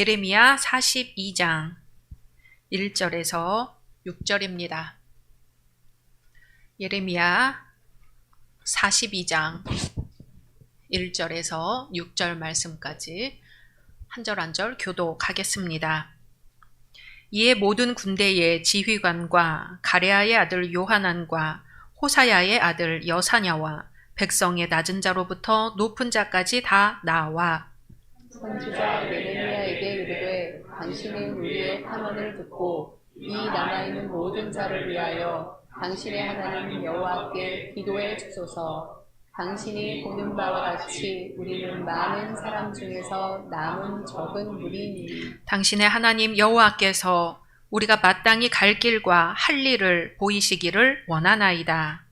예레미야 42장 1절에서 6절입니다. 예레미야 42장 1절에서 6절 말씀까지 한 절 한 절 교독하겠습니다. 이에 모든 군대의 지휘관과 가레아의 아들 요하난과 호사야의 아들 여사냐와 백성의 낮은 자로부터 높은 자까지 다 나와 선지자 예레미야에게 이르되 당신은 우리의 탄원을 듣고 이 남아있는 모든 자를 위하여 당신의 하나님 여호와께 기도해 주소서. 당신이 보는 바와 같이 우리는 많은 사람 중에서 남은 적은 무리니 당신의 하나님 여호와께서 우리가 마땅히 갈 길과 할 일을 보이시기를 원하나이다.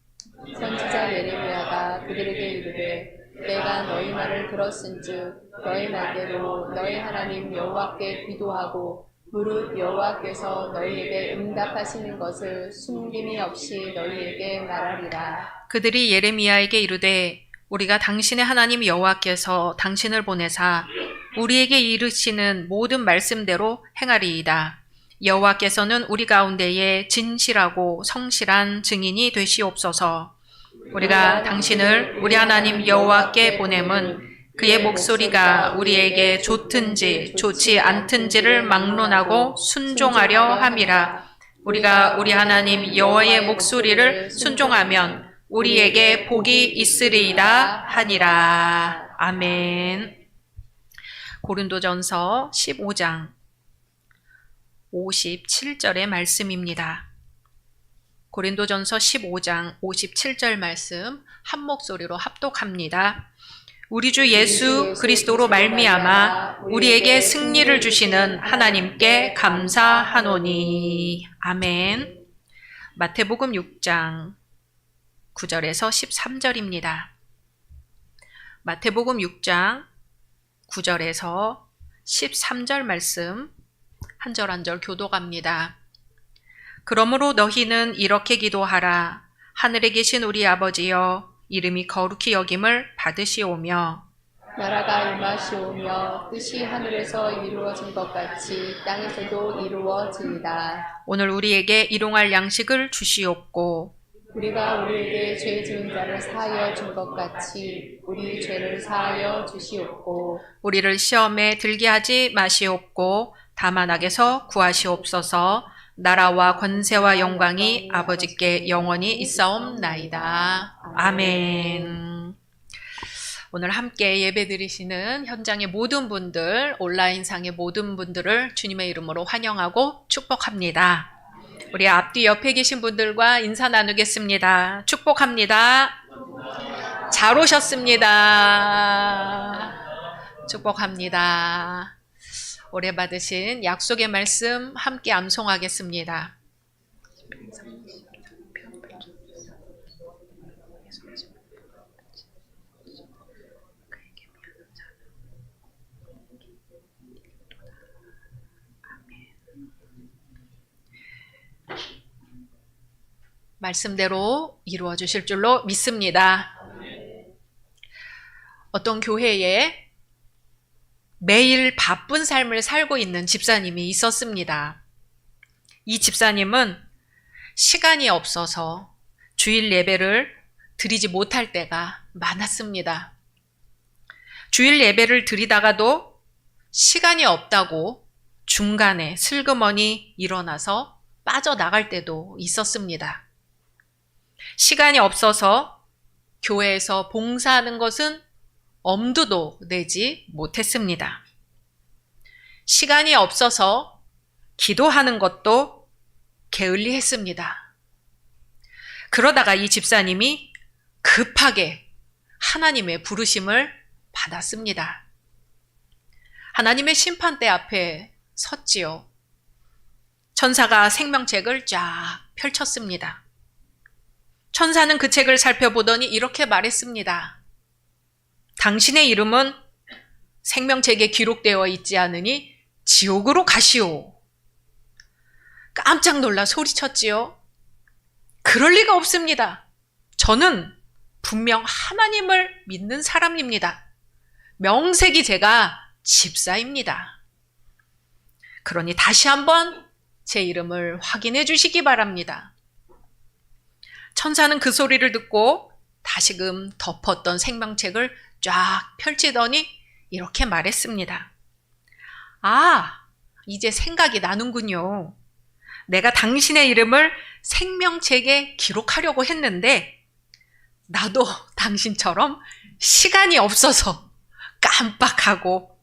선지자 예레미야가 그들에게 이르되 내가 너희 말을 들었은즉 너희 말대로 너희 하나님 여호와께 기도하고 무릇 여호와께서 너희에게 응답하시는 것을 숨김이 없이 너희에게 말하리라. 그들이 예레미야에게 이르되 우리가 당신의 하나님 여호와께서 당신을 보내사 우리에게 이르시는 모든 말씀대로 행하리이다. 여호와께서는 우리 가운데에 진실하고 성실한 증인이 되시옵소서. 우리가 당신을 우리 하나님 여호와께 보냄은 그의 목소리가 우리에게 좋든지 좋지 않든지를 막론하고 순종하려 함이라. 우리가 우리 하나님 여호와의 목소리를 순종하면 우리에게 복이 있으리이다 하니라. 아멘. 고린도전서 15장 57절의 말씀입니다. 고린도전서 15장 57절 말씀 한 목소리로 합독합니다. 우리 주 예수 그리스도로 말미암아 우리에게 승리를 주시는 하나님께 감사하노니. 아멘. 마태복음 6장 9절에서 13절입니다. 마태복음 6장 9절에서 13절 말씀 한 절 한 절 교독합니다. 그러므로 너희는 이렇게 기도하라. 하늘에 계신 우리 아버지여 이름이 거룩히 여김을 받으시오며 나라가 임하시오며 뜻이 하늘에서 이루어진 것 같이 땅에서도 이루어지이다. 오늘 우리에게 일용할 양식을 주시옵고 우리가 우리에게 죄 지은 자를 사하여 준 것 같이 우리 죄를 사하여 주시옵고 우리를 시험에 들게 하지 마시옵고 다만 악에서 구하시옵소서. 나라와 권세와 영광이 아버지께 영원히 있사옵나이다. 아멘. 오늘 함께 예배드리시는 현장의 모든 분들, 온라인상의 모든 분들을 주님의 이름으로 환영하고 축복합니다. 우리 앞뒤 옆에 계신 분들과 인사 나누겠습니다. 축복합니다. 잘 오셨습니다. 축복합니다. 올해 받으신 약속의 말씀 함께 암송하겠습니다. 말씀대로 이루어 주실 줄로 믿습니다. 어떤 교회에 매일 바쁜 삶을 살고 있는 집사님이 있었습니다. 이 집사님은 시간이 없어서 주일 예배를 드리지 못할 때가 많았습니다. 주일 예배를 드리다가도 시간이 없다고 중간에 슬그머니 일어나서 빠져나갈 때도 있었습니다. 시간이 없어서 교회에서 봉사하는 것은 엄두도 내지 못했습니다. 시간이 없어서 기도하는 것도 게을리했습니다. 그러다가 이 집사님이 급하게 하나님의 부르심을 받았습니다. 하나님의 심판대 앞에 섰지요. 천사가 생명책을 쫙 펼쳤습니다. 천사는 그 책을 살펴보더니 이렇게 말했습니다. 당신의 이름은 생명책에 기록되어 있지 않으니 지옥으로 가시오. 깜짝 놀라 소리쳤지요. 그럴 리가 없습니다. 저는 분명 하나님을 믿는 사람입니다. 명색이 제가 집사입니다. 그러니 다시 한번 제 이름을 확인해 주시기 바랍니다. 천사는 그 소리를 듣고 다시금 덮었던 생명책을 쫙 펼치더니 이렇게 말했습니다. 아, 이제 생각이 나는군요. 내가 당신의 이름을 생명책에 기록하려고 했는데 나도 당신처럼 시간이 없어서 깜빡하고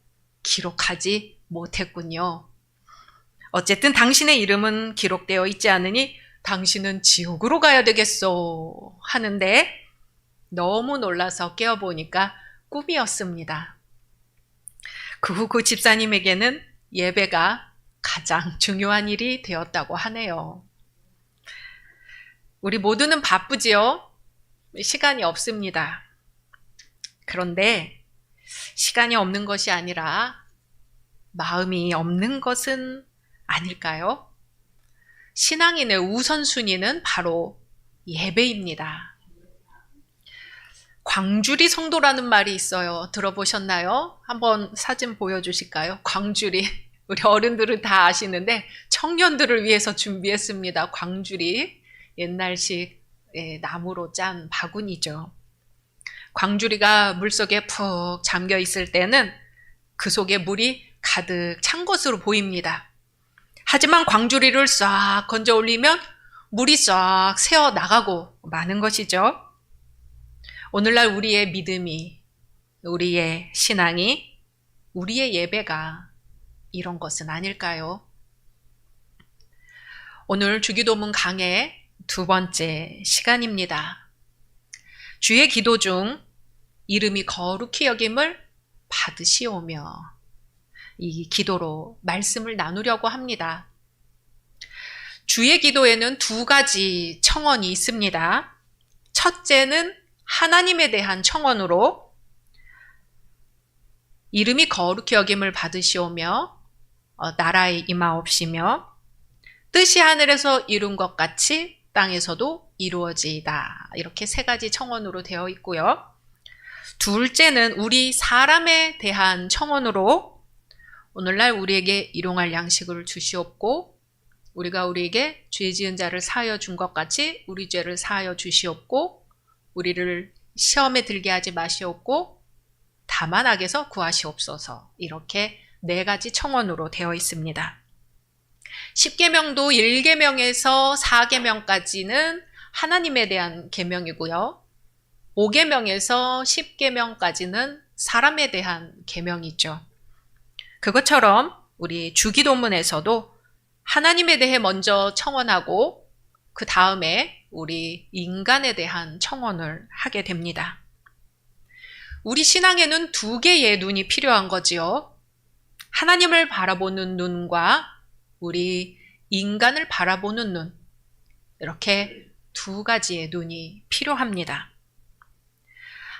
기록하지 못했군요. 어쨌든 당신의 이름은 기록되어 있지 않으니 당신은 지옥으로 가야 되겠소 하는데 너무 놀라서 깨어보니까 꿈이었습니다. 그 후 그 집사님에게는 예배가 가장 중요한 일이 되었다고 하네요. 우리 모두는 바쁘지요? 시간이 없습니다. 그런데 시간이 없는 것이 아니라 마음이 없는 것은 아닐까요? 신앙인의 우선순위는 바로 예배입니다. 광주리 성도라는 말이 있어요. 들어보셨나요? 한번 사진 보여주실까요? 광주리. 우리 어른들은 다 아시는데 청년들을 위해서 준비했습니다. 광주리. 옛날식 나무로 짠 바구니죠. 광주리가 물속에 푹 잠겨 있을 때는 그 속에 물이 가득 찬 것으로 보입니다. 하지만 광주리를 싹 건져 올리면 물이 싹 새어 나가고 마는 것이죠. 오늘날 우리의 믿음이, 우리의 신앙이, 우리의 예배가 이런 것은 아닐까요? 오늘 주기도문 강의 두 번째 시간입니다. 주의 기도 중 이름이 거룩히 여김을 받으시오며 이 기도로 말씀을 나누려고 합니다. 주의 기도에는 두 가지 청원이 있습니다. 첫째는 하나님에 대한 청원으로 이름이 거룩히 여김을 받으시오며 나라의 임하옵시며 뜻이 하늘에서 이룬 것 같이 땅에서도 이루어지이다. 이렇게 세 가지 청원으로 되어 있고요. 둘째는 우리 사람에 대한 청원으로 오늘날 우리에게 일용할 양식을 주시옵고 우리가 우리에게 죄 지은 자를 사하여 준 것 같이 우리 죄를 사하여 주시옵고 우리를 시험에 들게 하지 마시옵고 다만 악에서 구하시옵소서. 이렇게 네 가지 청원으로 되어 있습니다. 10계명도 1계명에서 4계명까지는 하나님에 대한 계명이고요. 5계명에서 10계명까지는 사람에 대한 계명이죠. 그것처럼 우리 주기도문에서도 하나님에 대해 먼저 청원하고 그 다음에 우리 인간에 대한 청원을 하게 됩니다. 우리 신앙에는 두 개의 눈이 필요한 거지요. 하나님을 바라보는 눈과 우리 인간을 바라보는 눈, 이렇게 두 가지의 눈이 필요합니다.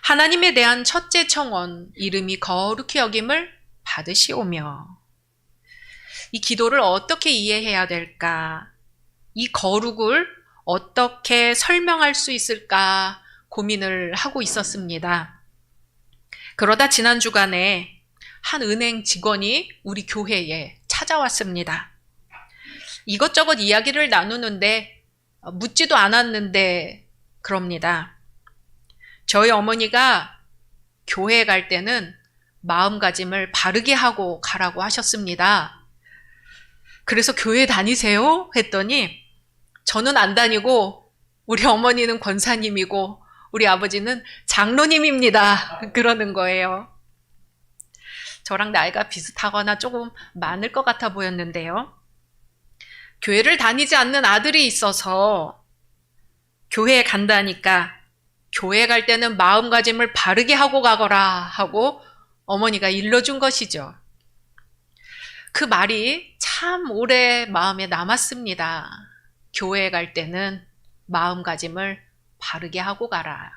하나님에 대한 첫째 청원, 이름이 거룩히 여김을 받으시오며 이 기도를 어떻게 이해해야 될까? 이 거룩을 어떻게 설명할 수 있을까 고민을 하고 있었습니다. 그러다 지난 주간에 한 은행 직원이 우리 교회에 찾아왔습니다. 이것저것 이야기를 나누는데 묻지도 않았는데 그럽니다. 저희 어머니가 교회에 갈 때는 마음가짐을 바르게 하고 가라고 하셨습니다. 그래서 교회 다니세요? 했더니 저는 안 다니고 우리 어머니는 권사님이고 우리 아버지는 장로님입니다. 그러는 거예요. 저랑 나이가 비슷하거나 조금 많을 것 같아 보였는데요. 교회를 다니지 않는 아들이 있어서 교회에 간다니까 교회 갈 때는 마음가짐을 바르게 하고 가거라 하고 어머니가 일러준 것이죠. 그 말이 참 오래 마음에 남았습니다. 교회에 갈 때는 마음가짐을 바르게 하고 가라.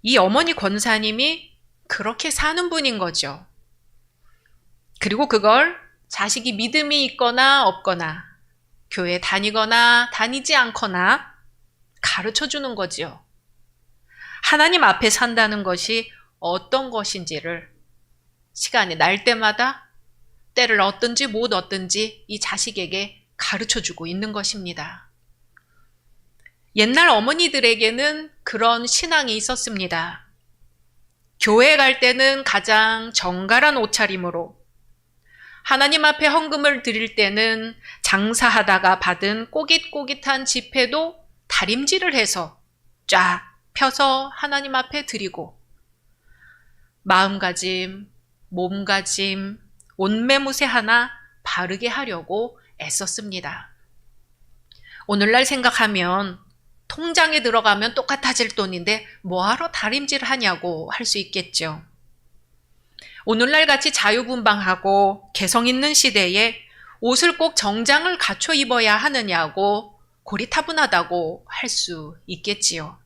이 어머니 권사님이 그렇게 사는 분인 거죠. 그리고 그걸 자식이 믿음이 있거나 없거나 교회 다니거나 다니지 않거나 가르쳐 주는 거지요. 하나님 앞에 산다는 것이 어떤 것인지를 시간이 날 때마다 때를 얻든지 못 얻든지 이 자식에게 가르쳐주고 있는 것입니다. 옛날 어머니들에게는 그런 신앙이 있었습니다. 교회 갈 때는 가장 정갈한 옷차림으로, 하나님 앞에 헌금을 드릴 때는 장사하다가 받은 꼬깃꼬깃한 지폐도 다림질을 해서 쫙 펴서 하나님 앞에 드리고, 마음가짐, 몸가짐, 옷매무새 하나 바르게 하려고 애썼습니다. 오늘날 생각하면 통장에 들어가면 똑같아질 돈인데 뭐하러 다림질 하냐고 할 수 있겠죠. 오늘날 같이 자유분방하고 개성 있는 시대에 옷을 꼭 정장을 갖춰 입어야 하느냐고 고리타분하다고 할 수 있겠지요.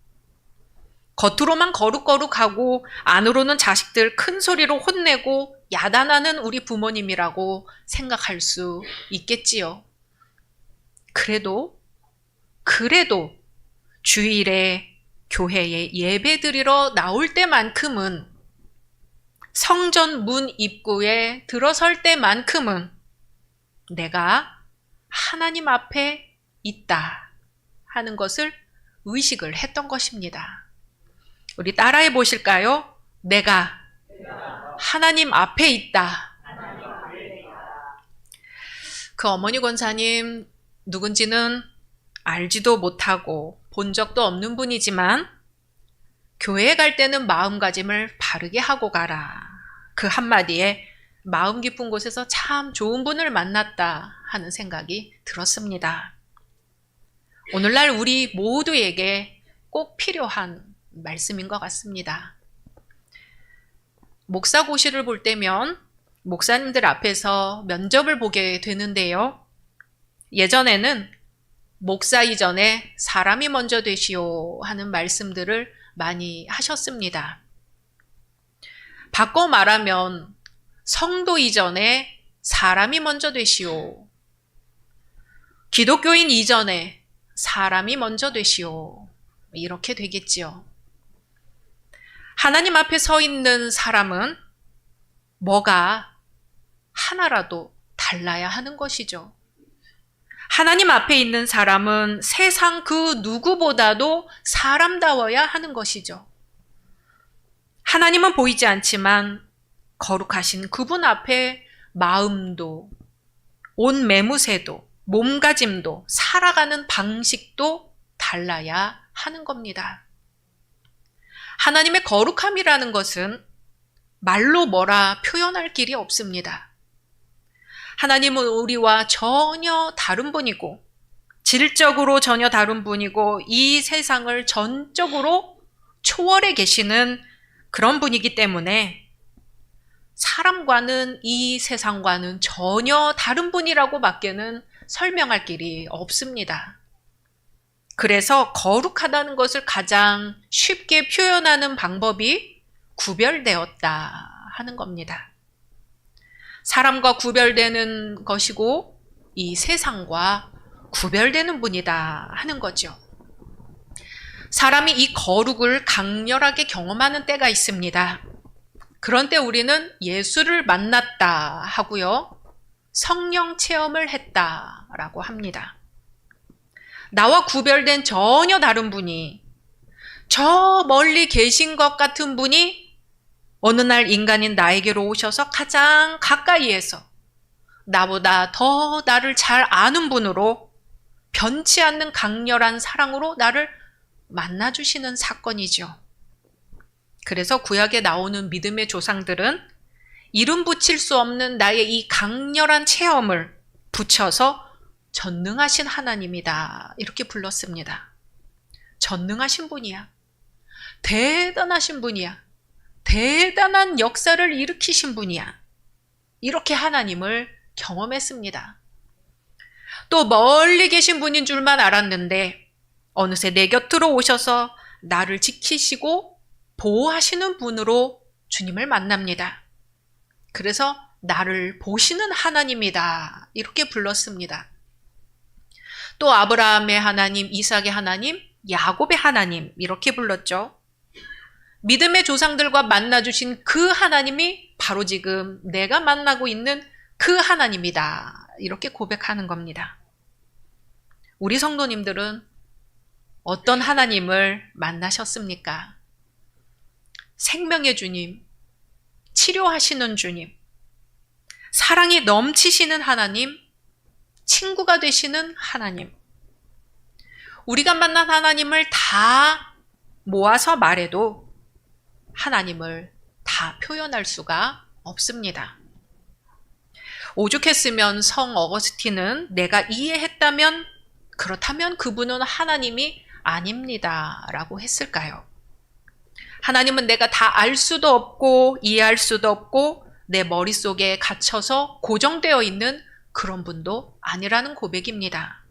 겉으로만 거룩거룩하고 안으로는 자식들 큰 소리로 혼내고 야단하는 우리 부모님이라고 생각할 수 있겠지요. 그래도 주일에 교회에 예배 드리러 나올 때만큼은, 성전 문 입구에 들어설 때만큼은 내가 하나님 앞에 있다 하는 것을 의식을 했던 것입니다. 우리 따라해 보실까요? 내가 하나님 앞에 있다. 그 어머니 권사님 누군지는 알지도 못하고 본 적도 없는 분이지만 교회에 갈 때는 마음가짐을 바르게 하고 가라. 그 한마디에 마음 깊은 곳에서 참 좋은 분을 만났다 하는 생각이 들었습니다. 오늘날 우리 모두에게 꼭 필요한 말씀인 것 같습니다. 목사고시를 볼 때면 목사님들 앞에서 면접을 보게 되는데요. 예전에는 목사 이전에 사람이 먼저 되시오 하는 말씀들을 많이 하셨습니다. 바꿔 말하면 성도 이전에 사람이 먼저 되시오. 기독교인 이전에 사람이 먼저 되시오. 이렇게 되겠지요. 하나님 앞에 서 있는 사람은 뭐가 하나라도 달라야 하는 것이죠. 하나님 앞에 있는 사람은 세상 그 누구보다도 사람다워야 하는 것이죠. 하나님은 보이지 않지만 거룩하신 그분 앞에 마음도, 옷 매무새도, 몸가짐도, 살아가는 방식도 달라야 하는 겁니다. 하나님의 거룩함이라는 것은 말로 뭐라 표현할 길이 없습니다. 하나님은 우리와 전혀 다른 분이고, 질적으로 전혀 다른 분이고, 이 세상을 전적으로 초월해 계시는 그런 분이기 때문에 사람과는, 이 세상과는 전혀 다른 분이라고 밖에는 설명할 길이 없습니다. 그래서 거룩하다는 것을 가장 쉽게 표현하는 방법이 구별되었다 하는 겁니다. 사람과 구별되는 것이고 이 세상과 구별되는 분이다 하는 거죠. 사람이 이 거룩을 강렬하게 경험하는 때가 있습니다. 그런 때 우리는 예수를 만났다 하고요, 성령 체험을 했다라고 합니다. 나와 구별된 전혀 다른 분이, 저 멀리 계신 것 같은 분이 어느 날 인간인 나에게로 오셔서 가장 가까이에서 나보다 더 나를 잘 아는 분으로 변치 않는 강렬한 사랑으로 나를 만나주시는 사건이죠. 그래서 구약에 나오는 믿음의 조상들은 이름 붙일 수 없는 나의 이 강렬한 체험을 붙여서 전능하신 하나님이다 이렇게 불렀습니다. 전능하신 분이야. 대단하신 분이야. 대단한 역사를 일으키신 분이야. 이렇게 하나님을 경험했습니다. 또 멀리 계신 분인 줄만 알았는데 어느새 내 곁으로 오셔서 나를 지키시고 보호하시는 분으로 주님을 만납니다. 그래서 나를 보시는 하나님이다 이렇게 불렀습니다. 또 아브라함의 하나님, 이삭의 하나님, 야곱의 하나님 이렇게 불렀죠. 믿음의 조상들과 만나주신 그 하나님이 바로 지금 내가 만나고 있는 그 하나님이다. 이렇게 고백하는 겁니다. 우리 성도님들은 어떤 하나님을 만나셨습니까? 생명의 주님, 치료하시는 주님, 사랑이 넘치시는 하나님, 친구가 되시는 하나님. 우리가 만난 하나님을 다 모아서 말해도 하나님을 다 표현할 수가 없습니다. 오죽했으면 성 어거스틴은 내가 이해했다면 그렇다면 그분은 하나님이 아닙니다 라고 했을까요? 하나님은 내가 다 알 수도 없고 이해할 수도 없고 내 머릿속에 갇혀서 고정되어 있는 그런 분도 아니라는 고백입니다.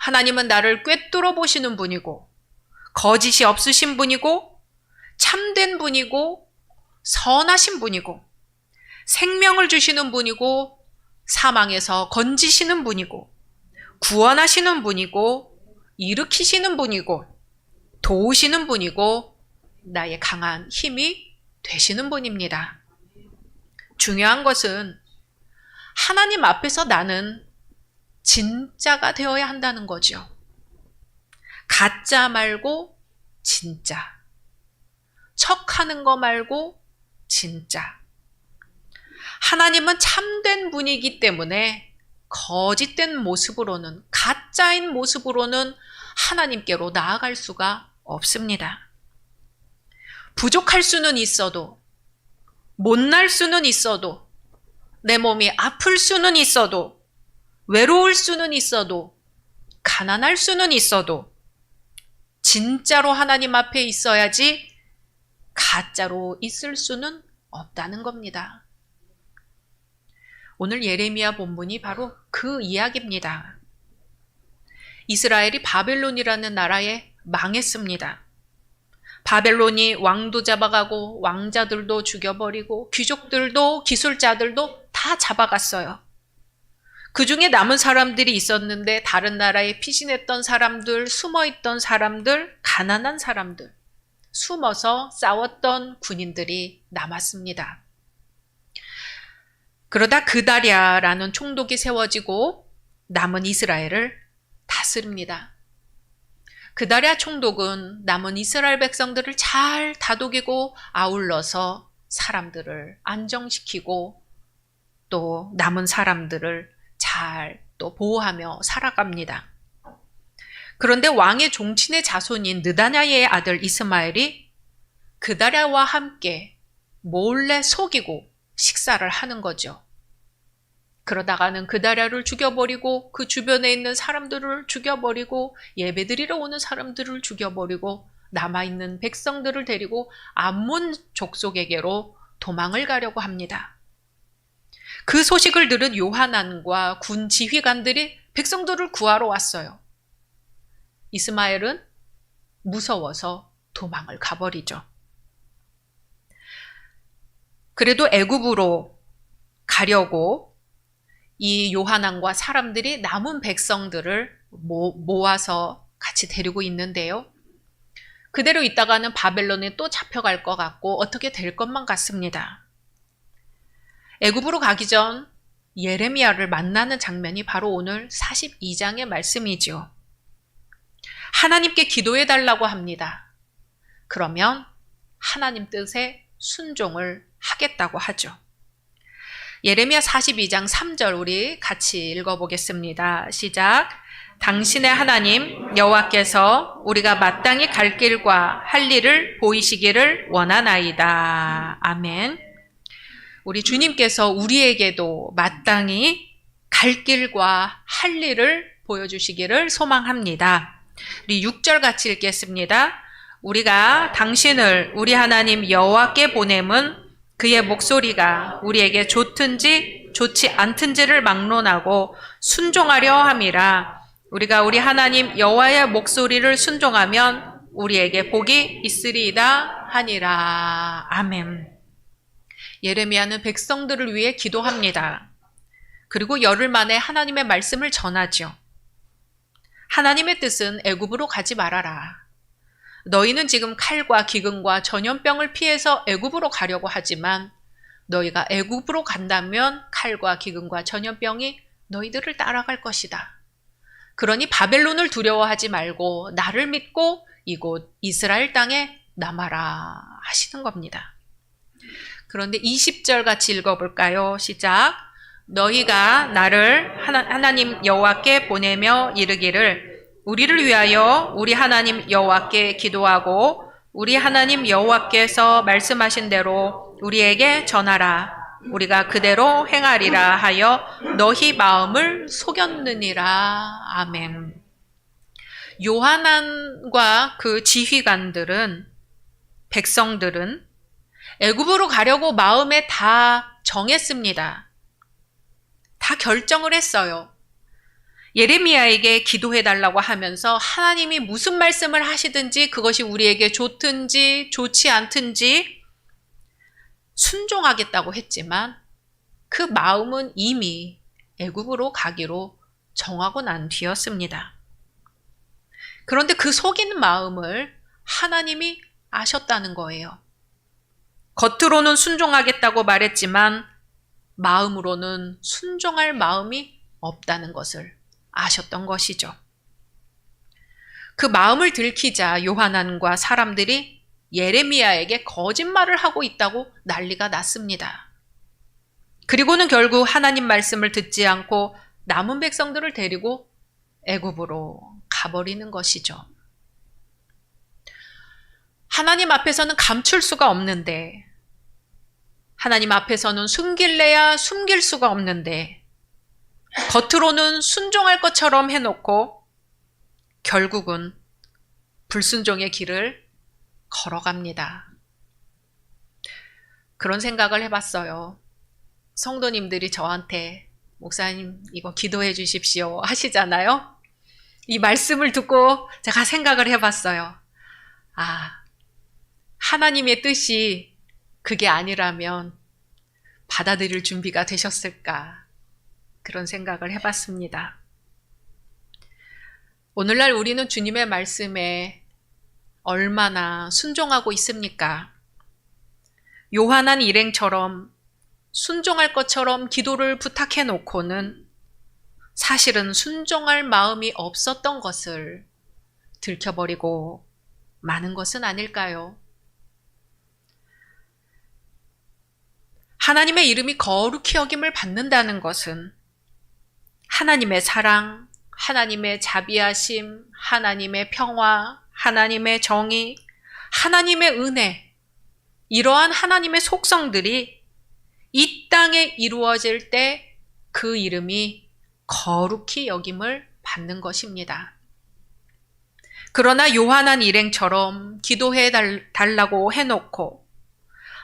하나님은 나를 꿰뚫어 보시는 분이고 거짓이 없으신 분이고 참된 분이고 선하신 분이고 생명을 주시는 분이고 사망에서 건지시는 분이고 구원하시는 분이고 일으키시는 분이고 도우시는 분이고 나의 강한 힘이 되시는 분입니다. 중요한 것은 하나님 앞에서 나는 진짜가 되어야 한다는 거죠. 가짜 말고 진짜. 척하는 거 말고 진짜. 하나님은 참된 분이기 때문에 거짓된 모습으로는, 가짜인 모습으로는 하나님께로 나아갈 수가 없습니다. 부족할 수는 있어도, 못날 수는 있어도, 내 몸이 아플 수는 있어도, 외로울 수는 있어도, 가난할 수는 있어도, 진짜로 하나님 앞에 있어야지 가짜로 있을 수는 없다는 겁니다. 오늘 예레미야 본문이 바로 그 이야기입니다. 이스라엘이 바벨론이라는 나라에 망했습니다. 바벨론이 왕도 잡아가고 왕자들도 죽여버리고 귀족들도 기술자들도 다 잡아갔어요. 그 중에 남은 사람들이 있었는데 다른 나라에 피신했던 사람들, 숨어있던 사람들, 가난한 사람들, 숨어서 싸웠던 군인들이 남았습니다. 그러다 그다랴라는 총독이 세워지고 남은 이스라엘을 다스립니다. 그다랴 총독은 남은 이스라엘 백성들을 잘 다독이고 아울러서 사람들을 안정시키고 또 남은 사람들을 잘 또 보호하며 살아갑니다. 그런데 왕의 종친의 자손인 느다냐의 아들 이스마엘이 그다랴와 함께 몰래 속이고 식사를 하는 거죠. 그러다가는 그다랴를 죽여버리고 그 주변에 있는 사람들을 죽여버리고 예배드리러 오는 사람들을 죽여버리고 남아있는 백성들을 데리고 암몬 족속에게로 도망을 가려고 합니다. 그 소식을 들은 요하난과 군 지휘관들이 백성들을 구하러 왔어요. 이스마엘은 무서워서 도망을 가버리죠. 그래도 애굽으로 가려고 이 요하난과 사람들이 남은 백성들을 모아서 같이 데리고 있는데요. 그대로 있다가는 바벨론에 또 잡혀갈 것 같고 어떻게 될 것만 같습니다. 애굽으로 가기 전 예레미야를 만나는 장면이 바로 오늘 42장의 말씀이죠. 하나님께 기도해 달라고 합니다. 그러면 하나님 뜻에 순종을 하겠다고 하죠. 예레미야 42장 3절 우리 같이 읽어보겠습니다. 시작. 당신의 하나님 여호와께서 우리가 마땅히 갈 길과 할 일을 보이시기를 원하나이다. 아멘. 우리 주님께서 우리에게도 마땅히 갈 길과 할 일을 보여주시기를 소망합니다. 우리 6절 같이 읽겠습니다. 우리가 당신을 우리 하나님 여호와께 보냄은 그의 목소리가 우리에게 좋든지 좋지 않든지를 막론하고 순종하려 함이라. 우리가 우리 하나님 여호와의 목소리를 순종하면 우리에게 복이 있으리이다 하니라. 아멘. 예레미야는 백성들을 위해 기도합니다. 그리고 열흘 만에 하나님의 말씀을 전하죠. 하나님의 뜻은 애굽으로 가지 말아라. 너희는 지금 칼과 기근과 전염병을 피해서 애굽으로 가려고 하지만 너희가 애굽으로 간다면 칼과 기근과 전염병이 너희들을 따라갈 것이다. 그러니 바벨론을 두려워하지 말고 나를 믿고 이곳 이스라엘 땅에 남아라 하시는 겁니다. 그런데 20절 같이 읽어볼까요? 시작. 너희가 나를 하나님 여호와께 보내며 이르기를 우리를 위하여 우리 하나님 여호와께 기도하고 우리 하나님 여호와께서 말씀하신 대로 우리에게 전하라. 우리가 그대로 행하리라 하여 너희 마음을 속였느니라. 아멘. 요하난과 그 지휘관들은, 백성들은 애굽으로 가려고 마음에 다 정했습니다. 다 결정을 했어요. 예레미야에게 기도해달라고 하면서 하나님이 무슨 말씀을 하시든지 그것이 우리에게 좋든지 좋지 않든지 순종하겠다고 했지만 그 마음은 이미 애굽으로 가기로 정하고 난 뒤였습니다. 그런데 그 속인 마음을 하나님이 아셨다는 거예요. 겉으로는 순종하겠다고 말했지만 마음으로는 순종할 마음이 없다는 것을 아셨던 것이죠. 그 마음을 들키자 요하난과 사람들이 예레미야에게 거짓말을 하고 있다고 난리가 났습니다. 그리고는 결국 하나님 말씀을 듣지 않고 남은 백성들을 데리고 애굽으로 가버리는 것이죠. 하나님 앞에서는 감출 수가 없는데, 하나님 앞에서는 숨길래야 숨길 수가 없는데, 겉으로는 순종할 것처럼 해놓고 결국은 불순종의 길을 걸어갑니다. 그런 생각을 해봤어요. 성도님들이 저한테 목사님 이거 기도해 주십시오 하시잖아요. 이 말씀을 듣고 제가 생각을 해봤어요. 아, 하나님의 뜻이 그게 아니라면 받아들일 준비가 되셨을까? 그런 생각을 해봤습니다. 오늘날 우리는 주님의 말씀에 얼마나 순종하고 있습니까? 요한한 일행처럼 순종할 것처럼 기도를 부탁해 놓고는 사실은 순종할 마음이 없었던 것을 들켜버리고 마는 것은 아닐까요? 하나님의 이름이 거룩히 여김을 받는다는 것은 하나님의 사랑, 하나님의 자비하심, 하나님의 평화, 하나님의 정의, 하나님의 은혜, 이러한 하나님의 속성들이 이 땅에 이루어질 때 그 이름이 거룩히 여김을 받는 것입니다. 그러나 요한한 일행처럼 기도해 달라고 해놓고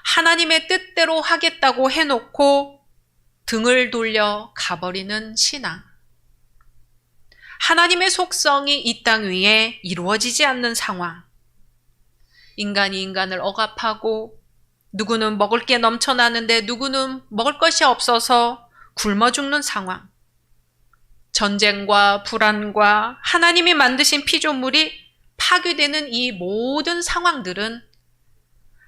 하나님의 뜻대로 하겠다고 해놓고 등을 돌려 가버리는 신앙. 하나님의 속성이 이 땅 위에 이루어지지 않는 상황. 인간이 인간을 억압하고 누구는 먹을 게 넘쳐나는데 누구는 먹을 것이 없어서 굶어 죽는 상황. 전쟁과 불안과 하나님이 만드신 피조물이 파괴되는 이 모든 상황들은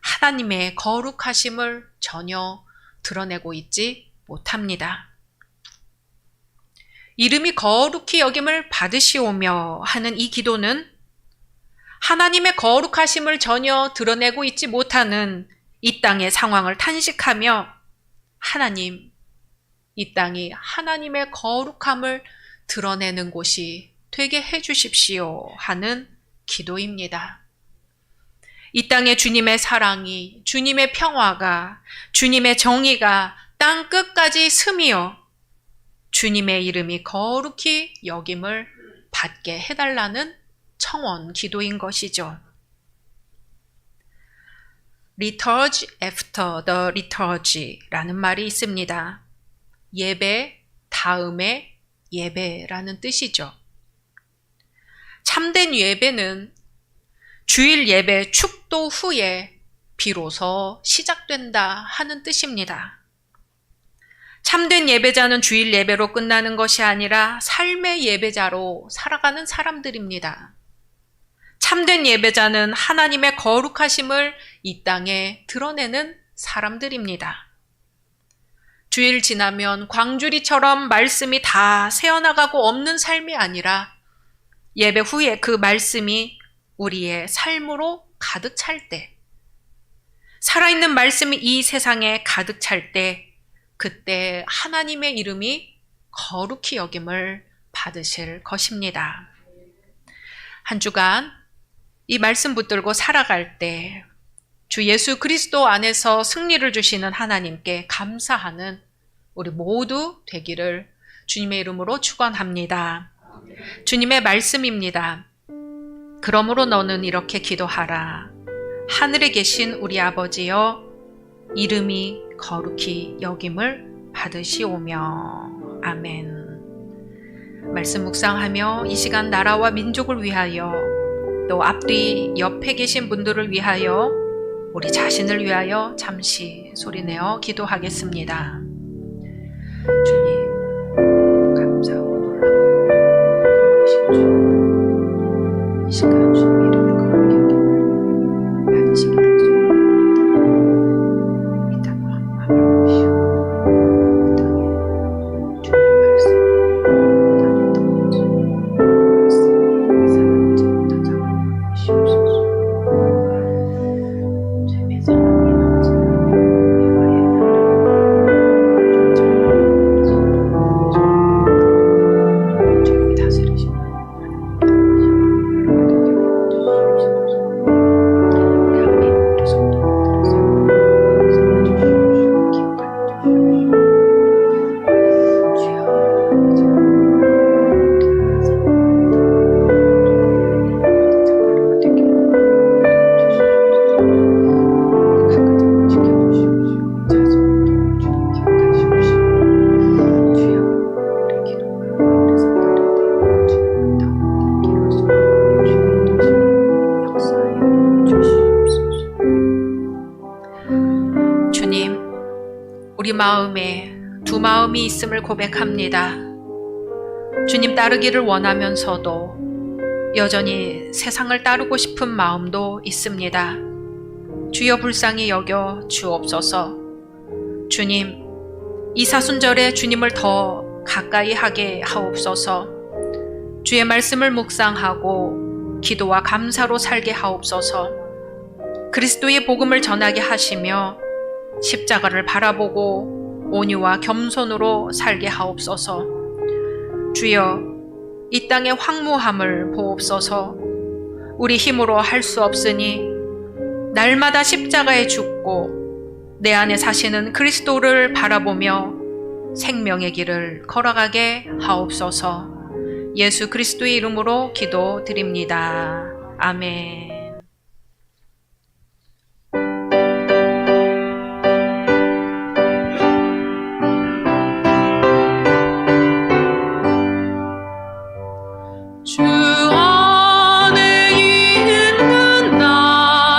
하나님의 거룩하심을 전혀 드러내고 있지 못합니다. 이름이 거룩히 여김을 받으시오며 하는 이 기도는 하나님의 거룩하심을 전혀 드러내고 있지 못하는 이 땅의 상황을 탄식하며 하나님, 이 땅이 하나님의 거룩함을 드러내는 곳이 되게 해주십시오 하는 기도입니다. 이 땅에 주님의 사랑이, 주님의 평화가, 주님의 정의가 땅 끝까지 스미어 주님의 이름이 거룩히 여김을 받게 해달라는 청원 기도인 것이죠. Liturgy after the liturgy라는 말이 있습니다. 예배 다음에 예배라는 뜻이죠. 참된 예배는 주일 예배 축도 후에 비로소 시작된다 하는 뜻입니다. 참된 예배자는 주일 예배로 끝나는 것이 아니라 삶의 예배자로 살아가는 사람들입니다. 참된 예배자는 하나님의 거룩하심을 이 땅에 드러내는 사람들입니다. 주일 지나면 광주리처럼 말씀이 다 새어나가고 없는 삶이 아니라 예배 후에 그 말씀이 우리의 삶으로 가득 찰 때, 살아있는 말씀이 이 세상에 가득 찰 때, 그때 하나님의 이름이 거룩히 여김을 받으실 것입니다. 한 주간 이 말씀 붙들고 살아갈 때 주 예수 그리스도 안에서 승리를 주시는 하나님께 감사하는 우리 모두 되기를 주님의 이름으로 축원합니다. 주님의 말씀입니다. 그러므로 너는 이렇게 기도하라. 하늘에 계신 우리 아버지여, 이름이 거룩히 여김을 받으시오며. 아멘. 말씀 묵상하며 이 시간 나라와 민족을 위하여, 또 앞뒤 옆에 계신 분들을 위하여, 우리 자신을 위하여 잠시 소리내어 기도하겠습니다. 주님, 감사하고 놀랍고 고마우신 주, 이 시간 주님 이름을 거룩히 여김을 받으시기를 소원합니다. 이 땅 황무함을 보시고 이 땅에 주님의 말씀, 이 땅에 떠나지 말씀이 사랑하지 못한 상황을 보시옵소서. 주님의 사랑이 넘치는 예화의 나라를 주님이 다스리시는 우리 함께 우리 성도들에서 살아주시옵시고 기억하여 주시옵시고 주여 주님, 우리 마음에 두 마음이 있음을 고백합니다. 주님 따르기를 원하면서도 여전히 세상을 따르고 싶은 마음도 있습니다. 주여 불쌍히 여겨 주옵소서. 주님, 이 사순절에 주님을 더 가까이 하게 하옵소서. 주의 말씀을 묵상하고 기도와 감사로 살게 하옵소서. 그리스도의 복음을 전하게 하시며 십자가를 바라보고 온유와 겸손으로 살게 하옵소서. 주여, 이 땅의 황무함을 보옵소서. 우리 힘으로 할 수 없으니 날마다 십자가에 죽고 내 안에 사시는 그리스도를 바라보며 생명의 길을 걸어가게 하옵소서. 예수 그리스도의 이름으로 기도드립니다. 아멘. 주